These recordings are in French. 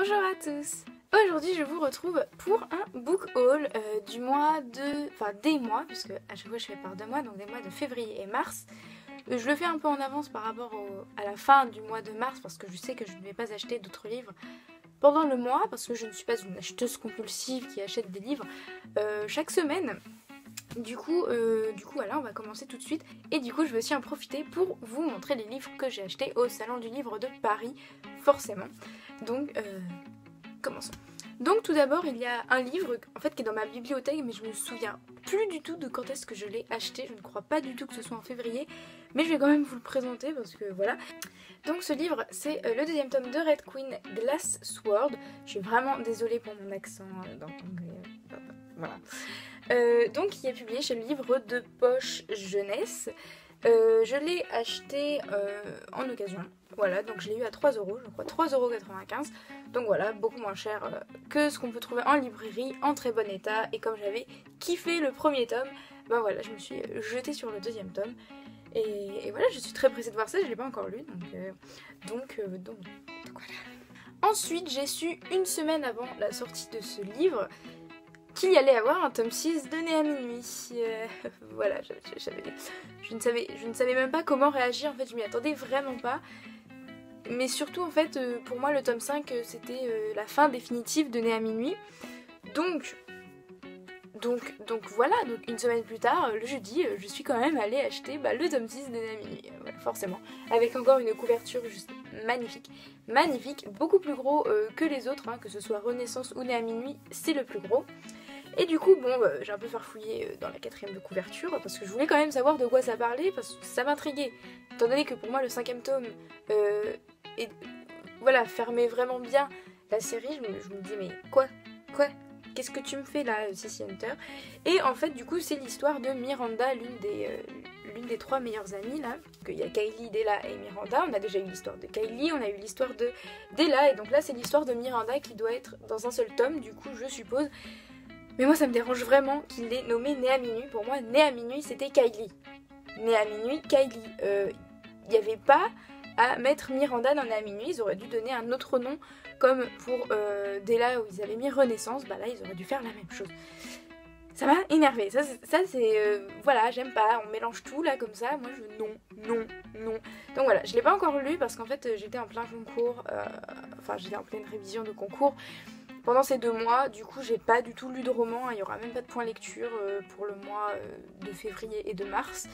Bonjour à tous. Aujourd'hui je vous retrouve pour un book haul du mois de... Enfin des mois, puisque à chaque fois je fais par 2 mois, donc des mois de février et mars. Je le fais un peu en avance par rapport à la fin du mois de mars, parce que je sais que je ne vais pas acheter d'autres livres pendant le mois, parce que je ne suis pas une acheteuse compulsive qui achète des livres chaque semaine. Du coup, voilà, on va commencer tout de suite. Et du coup, je vais aussi en profiter pour vous montrer les livres que j'ai achetés au Salon du Livre de Paris, forcément. Donc, commençons. Donc, tout d'abord, il y a un livre, en fait, qui est dans ma bibliothèque, mais je me souviens plus du tout de quand est-ce que je l'ai acheté. Je ne crois pas du tout que ce soit en février, mais je vais quand même vous le présenter parce que voilà. Donc, ce livre, c'est le 2e tome de Red Queen, The Last Sword. Je suis vraiment désolée pour mon accent dans l'anglais. Voilà. Donc il est publié chez le livre de poche jeunesse. Je l'ai acheté en occasion. Voilà, donc je l'ai eu à 3 €, je crois 3,95 €. Donc voilà, beaucoup moins cher que ce qu'on peut trouver en librairie, en très bon état. Et comme j'avais kiffé le premier tome, ben voilà, je me suis jetée sur le 2e tome. Et voilà, je suis très pressée de voir ça, je ne l'ai pas encore lu. Donc voilà. Ensuite, j'ai su une semaine avant la sortie de ce livre qu'il y allait avoir un tome 6 de Né à minuit. Voilà, je ne savais même pas comment réagir, en fait je m'y attendais vraiment pas. Mais surtout en fait pour moi le tome 5 c'était la fin définitive de Né à minuit. Donc voilà, donc une semaine plus tard, le jeudi, je suis quand même allée acheter le tome 6 de Né à minuit, voilà, forcément. Avec encore une couverture juste magnifique, magnifique, beaucoup plus gros que les autres, hein, que ce soit Renaissance ou Né à minuit, c'est le plus gros. Et du coup, bon, j'ai un peu farfouillé dans la 4e de couverture, parce que je voulais quand même savoir de quoi ça parlait, parce que ça m'intriguait. Étant donné que pour moi, le 5e tome, voilà, fermait vraiment bien la série, je me dis, mais quoi qu'est-ce que tu me fais là, Sissy Hunter? Et en fait, du coup, c'est l'histoire de Miranda, l'une des 3 meilleures amies, là. Il y a Kylie, Della et Miranda. On a déjà eu l'histoire de Kylie, on a eu l'histoire de Della, et donc là, c'est l'histoire de Miranda qui doit être dans un seul tome, du coup, je suppose. Mais moi ça me dérange vraiment qu'il l'ait nommé Né à minuit. Pour moi, Né à minuit c'était Kylie. Né à minuit, Kylie. Il n'y avait pas à mettre Miranda dans Né à minuit. Ils auraient dû donner un autre nom. Comme pour Della où ils avaient mis Renaissance. Bah là ils auraient dû faire la même chose. Ça m'a énervé. Ça c'est... voilà, j'aime pas. On mélange tout là comme ça. Moi non. Donc voilà, je l'ai pas encore lu parce qu'en fait j'étais en plein concours. Enfin j'étais en pleine révision de concours. Pendant ces 2 mois, du coup, j'ai pas du tout lu de roman, il n'y aura même pas de point lecture pour le mois de février et de mars.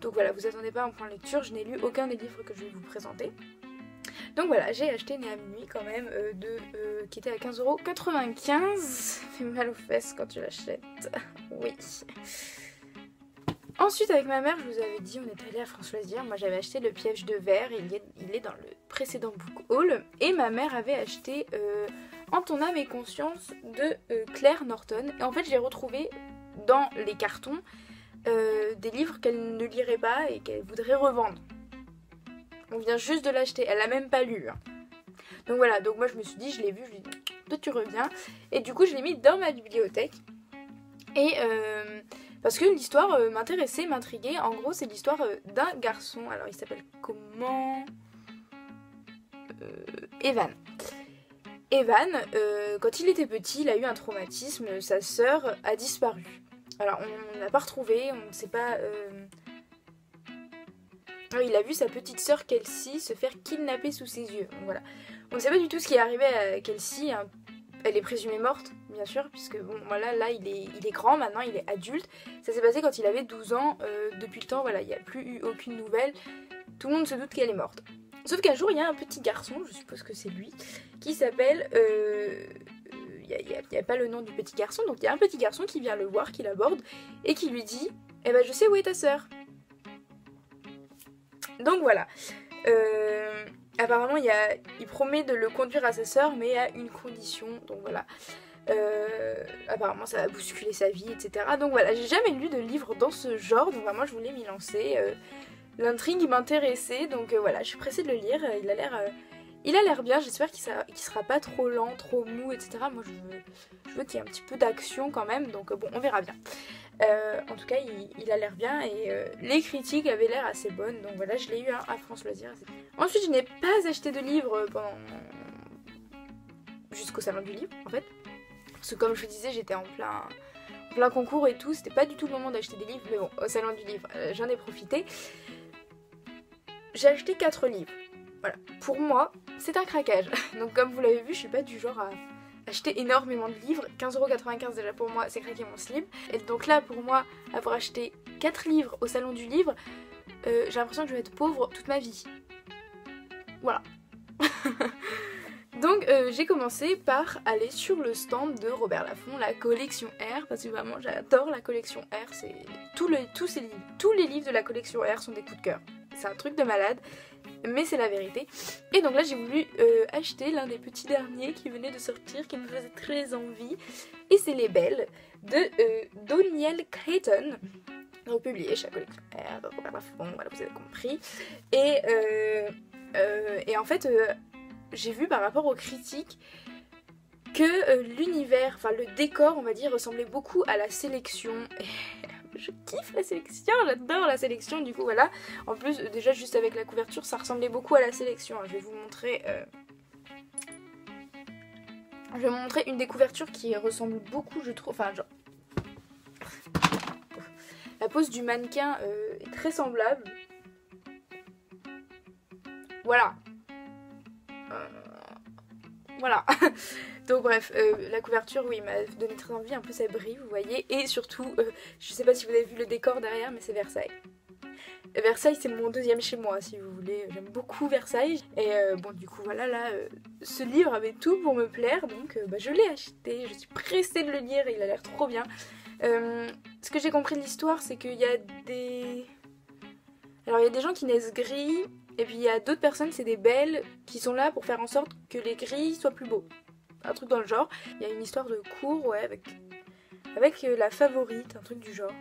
Donc voilà, vous attendez pas un point lecture, je n'ai lu aucun des livres que je vais vous présenter. Donc voilà, j'ai acheté Né à minuit quand même, qui était à 15,95 €. Ça fait mal aux fesses quand tu l'achètes, oui. Ensuite, avec ma mère, je vous avais dit, on est allé à France Loisirs. Moi, j'avais acheté Le Piège de verre, il est dans le précédent book haul. Et ma mère avait acheté En ton âme et conscience de Claire Norton. Et en fait, j'ai retrouvé dans les cartons des livres qu'elle ne lirait pas et qu'elle voudrait revendre. On vient juste de l'acheter, elle l'a même pas lu. Hein. Donc voilà, donc moi je me suis dit, je l'ai vu, je lui ai dit, toi tu reviens. Et du coup, je l'ai mis dans ma bibliothèque. Et parce que l'histoire m'intéressait, m'intriguait. En gros, c'est l'histoire d'un garçon. Alors, il s'appelle comment Evan. Evan, quand il était petit, il a eu un traumatisme. Sa sœur a disparu. Alors, on ne l'a pas retrouvée. On ne sait pas... il a vu sa petite sœur Kelsey se faire kidnapper sous ses yeux. Donc, voilà. On ne sait pas du tout ce qui est arrivé à Kelsey. Hein. Elle est présumée morte, bien sûr, puisque bon, voilà, là, il est grand, maintenant, il est adulte. Ça s'est passé quand il avait 12 ans. Depuis le temps, voilà, il n'y a plus eu aucune nouvelle. Tout le monde se doute qu'elle est morte. Sauf qu'un jour, il y a un petit garçon, je suppose que c'est lui, qui s'appelle... Il n'y a pas le nom du petit garçon, donc il y a un petit garçon qui vient le voir, qui l'aborde, et qui lui dit « Eh ben, je sais où est ta sœur. » Donc voilà. Apparemment, il promet de le conduire à sa sœur, mais à une condition, donc voilà. Apparemment, ça va bousculer sa vie, etc. Donc voilà, j'ai jamais lu de livre dans ce genre, donc vraiment, je voulais m'y lancer. L'intrigue m'intéressait, donc voilà, je suis pressée de le lire. Il a l'air bien, j'espère qu'il sera pas trop lent, trop mou, etc. Moi, je veux qu'il y ait un petit peu d'action quand même, donc bon, on verra bien. En tout cas, il a l'air bien et les critiques avaient l'air assez bonnes, donc voilà, je l'ai eu à France Loisirs. Ensuite, je n'ai pas acheté de livres jusqu'au salon du livre en fait. Parce que comme je vous disais, j'étais en plein concours et tout, c'était pas du tout le moment d'acheter des livres, mais bon, au salon du livre, j'en ai profité. J'ai acheté 4 livres. Voilà, pour moi, c'est un craquage. Donc comme vous l'avez vu, je suis pas du genre à acheter énormément de livres. 15,95€ déjà pour moi, c'est craquer mon slip. Et donc là, pour moi, avoir acheté 4 livres au salon du livre, j'ai l'impression que je vais être pauvre toute ma vie. Voilà. Donc j'ai commencé par aller sur le stand de Robert Laffont, la collection R, parce que vraiment j'adore la collection R, c'est tous les livres de la collection R sont des coups de cœur. C'est un truc de malade, mais c'est la vérité. Et donc là j'ai voulu acheter l'un des petits derniers qui venait de sortir, qui me faisait très envie, et c'est Les Belles de Doniel Creighton. Donc publié chez la collection R de Robert Laffont, voilà, vous avez compris. Et en fait, j'ai vu par rapport aux critiques que l'univers, enfin le décor on va dire, ressemblait beaucoup à la sélection. Et je kiffe la sélection, j'adore la sélection, du coup voilà. En plus déjà juste avec la couverture ça ressemblait beaucoup à la sélection. Je vais vous montrer... Je vais vous montrer une des couvertures qui ressemble beaucoup je trouve, enfin genre... La pose du mannequin est très semblable. Voilà. Voilà. Donc bref, la couverture, oui, m'a donné très envie. Un peu ça brille, vous voyez. Et surtout, je sais pas si vous avez vu le décor derrière, mais c'est Versailles. Versailles, c'est mon deuxième chez moi, si vous voulez. J'aime beaucoup Versailles. Et bon, du coup, voilà, là, ce livre avait tout pour me plaire. Donc, je l'ai acheté. Je suis pressée de le lire. Il a l'air trop bien. Ce que j'ai compris de l'histoire, c'est qu'il y a des... Alors, il y a des gens qui naissent gris. Et puis il y a d'autres personnes, c'est des belles, qui sont là pour faire en sorte que les gris soient plus beaux. Un truc dans le genre. Il y a une histoire de cours, ouais, avec la favorite, un truc du genre.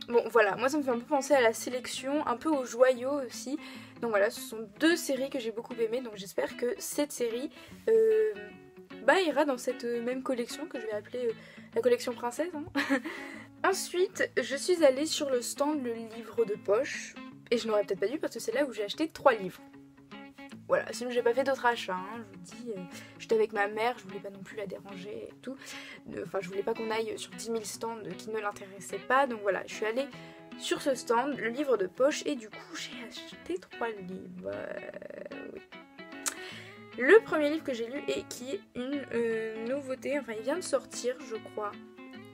Bon voilà, moi ça me fait un peu penser à la sélection, un peu au joyau aussi. Donc voilà, ce sont 2 séries que j'ai beaucoup aimées, donc j'espère que cette série ira dans cette même collection que je vais appeler la collection princesse. Hein. Ensuite, je suis allée sur le stand Le Livre de Poche. Et je n'aurais peut-être pas dû parce que c'est là où j'ai acheté 3 livres. Voilà, sinon j'ai pas fait d'autres achats, hein. Je vous dis, j'étais avec ma mère, je voulais pas non plus la déranger et tout. Enfin, je voulais pas qu'on aille sur 10 000 stands qui ne l'intéressaient pas. Donc voilà, je suis allée sur ce stand, Le Livre de Poche, et du coup j'ai acheté 3 livres. Oui. Le premier livre que j'ai lu et qui est une nouveauté, enfin il vient de sortir je crois.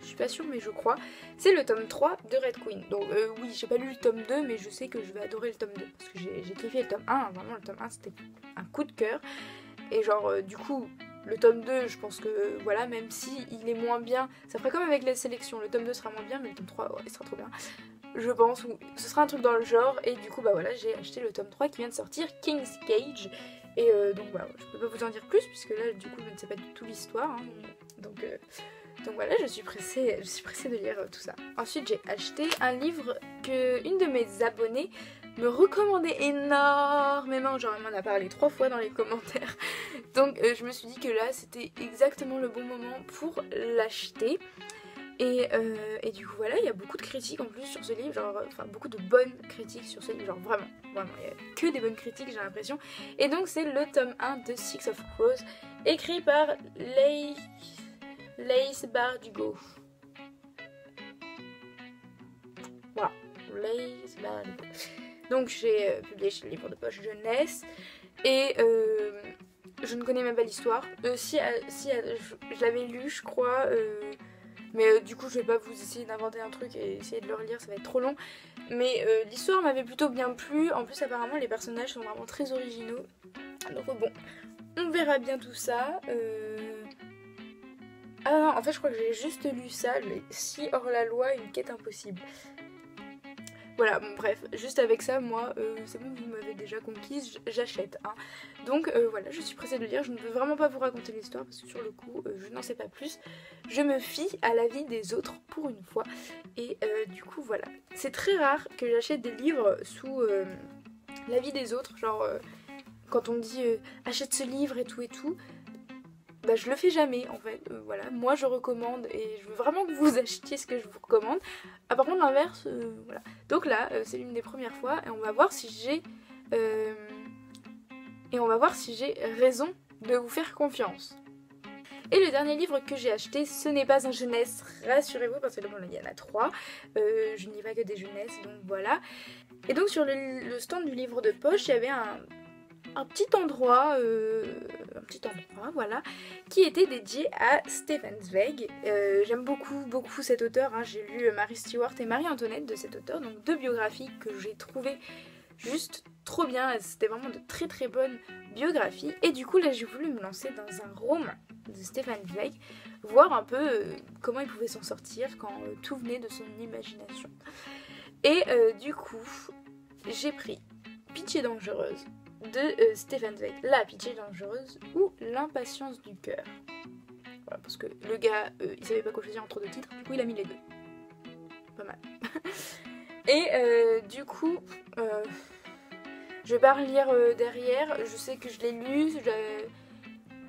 Je suis pas sûre mais je crois, c'est le tome 3 de Red Queen. Donc oui, j'ai pas lu le tome 2 mais je sais que je vais adorer le tome 2 parce que j'ai kiffé le tome 1, vraiment le tome 1 c'était un coup de cœur. Et genre du coup le tome 2 je pense que voilà, même si il est moins bien, ça ferait comme avec la sélection, le tome 2 sera moins bien mais le tome 3 ouais, il sera trop bien. Je pense, ou ce sera un truc dans le genre. Et du coup bah voilà, j'ai acheté le tome 3 qui vient de sortir, King's Cage. Et donc voilà, je peux pas vous en dire plus puisque là du coup je ne sais pas du tout l'histoire, hein. Donc voilà, je suis pressée de lire tout ça. Ensuite, j'ai acheté un livre que une de mes abonnées me recommandait énormément. Genre, elle m'en a parlé 3 fois dans les commentaires. Donc, je me suis dit que là, c'était exactement le bon moment pour l'acheter. Et du coup, voilà, il y a beaucoup de critiques en plus sur ce livre. Genre, enfin, beaucoup de bonnes critiques sur ce livre. Genre, vraiment, il n'y a que des bonnes critiques, j'ai l'impression. Et donc, c'est le tome 1 de Six of Crows, écrit par Laïs Bardugo. Voilà, Laïs Bardugo. Donc j'ai publié chez le Livre de Poche Jeunesse. Et je ne connais même pas l'histoire. Je l'avais lu je crois. Mais du coup je vais pas vous essayer d'inventer un truc et essayer de le relire, ça va être trop long. Mais l'histoire m'avait plutôt bien plu. En plus apparemment les personnages sont vraiment très originaux. Donc bon, on verra bien tout ça. Ah non, en fait je crois que j'ai juste lu ça, Si hors la loi, une quête impossible. Voilà, bon bref, juste avec ça, moi, c'est bon, vous m'avez déjà conquise, j'achète. Hein. Donc voilà, je suis pressée de le lire, je ne veux vraiment pas vous raconter l'histoire parce que sur le coup, je n'en sais pas plus. Je me fie à l'avis des autres pour une fois. Et du coup, voilà. C'est très rare que j'achète des livres sous l'avis des autres, genre quand on me dit achète ce livre et tout. Bah je le fais jamais en fait, voilà, moi je recommande et je veux vraiment que vous achetiez ce que je vous recommande. Ah, par contre l'inverse, voilà. Donc là, c'est l'une des premières fois et on va voir si j'ai raison de vous faire confiance. Et le dernier livre que j'ai acheté, ce n'est pas un jeunesse, rassurez-vous, parce que bon, il y en a 3. Je n'y vais que des jeunesses, donc voilà. Et donc sur le stand du livre de poche, il y avait un petit endroit, voilà, qui était dédié à Stefan Zweig. J'aime beaucoup cet auteur, hein. J'ai lu Marie Stuart et Marie-Antoinette de cet auteur, donc 2 biographies que j'ai trouvées juste trop bien. C'était vraiment de très bonnes biographies. Et du coup là j'ai voulu me lancer dans un roman de Stefan Zweig, voir un peu comment il pouvait s'en sortir quand tout venait de son imagination. Et du coup j'ai pris Pitié dangereuse de Stefan Zweig, La pitié dangereuse ou L'impatience du cœur. Voilà, parce que le gars il savait pas quoi choisir entre 2 titres, du coup il a mis les 2. Pas mal. Et du coup je vais pas relire derrière, je sais que je l'ai lu,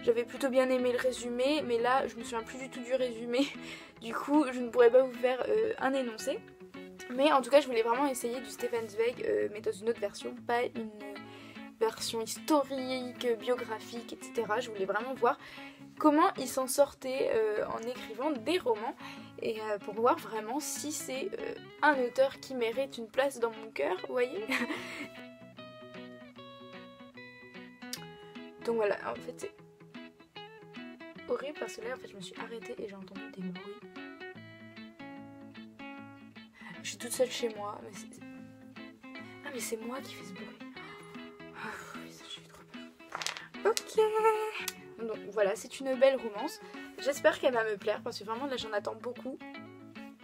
j'avais plutôt bien aimé le résumé, mais là je me souviens plus du tout du résumé, du coup je ne pourrais pas vous faire un énoncé. Mais en tout cas je voulais vraiment essayer du Stefan Zweig, mais dans une autre version, pas une version historique, biographique, etc. Je voulais vraiment voir comment il s'en sortait en écrivant des romans, et pour voir vraiment si c'est un auteur qui mérite une place dans mon cœur, vous voyez. Donc voilà, en fait c'est horrible parce que là en fait je me suis arrêtée et j'ai entendu des bruits. Je suis toute seule chez moi, mais c'est... Ah mais c'est moi qui fais ce bruit. Oh, j'ai eu trop peur. Ok. Donc voilà, c'est une belle romance. J'espère qu'elle va me plaire parce que vraiment là j'en attends beaucoup.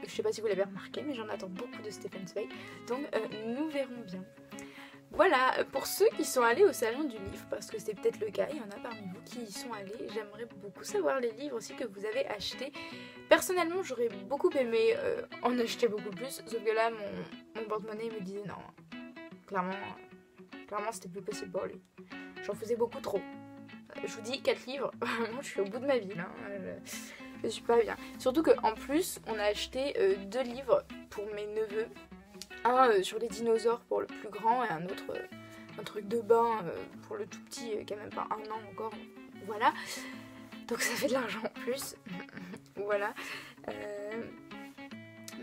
Je sais pas si vous l'avez remarqué, mais j'en attends beaucoup de Stefan Zweig. Donc nous verrons bien. Voilà, pour ceux qui sont allés au salon du livre, parce que c'est peut-être le cas, il y en a parmi vous qui y sont allés, j'aimerais beaucoup savoir les livres aussi que vous avez achetés. Personnellement, j'aurais beaucoup aimé en acheter beaucoup plus, sauf que là, mon porte-monnaie me disait non. Clairement c'était plus possible pour lui. J'en faisais beaucoup trop. Je vous dis, 4 livres, vraiment je suis au bout de ma vie là. Je suis pas bien. Surtout qu'en plus, on a acheté 2 livres pour mes neveux. Un sur les dinosaures pour le plus grand et un autre, un truc de bain pour le tout petit qui a même pas 1 an encore. Voilà. Donc ça fait de l'argent en plus. Voilà.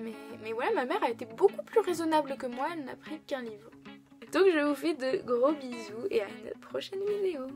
Mais voilà, ma mère a été beaucoup plus raisonnable que moi. Elle n'a pris qu'un livre. Donc je vous fais de gros bisous et à une prochaine vidéo.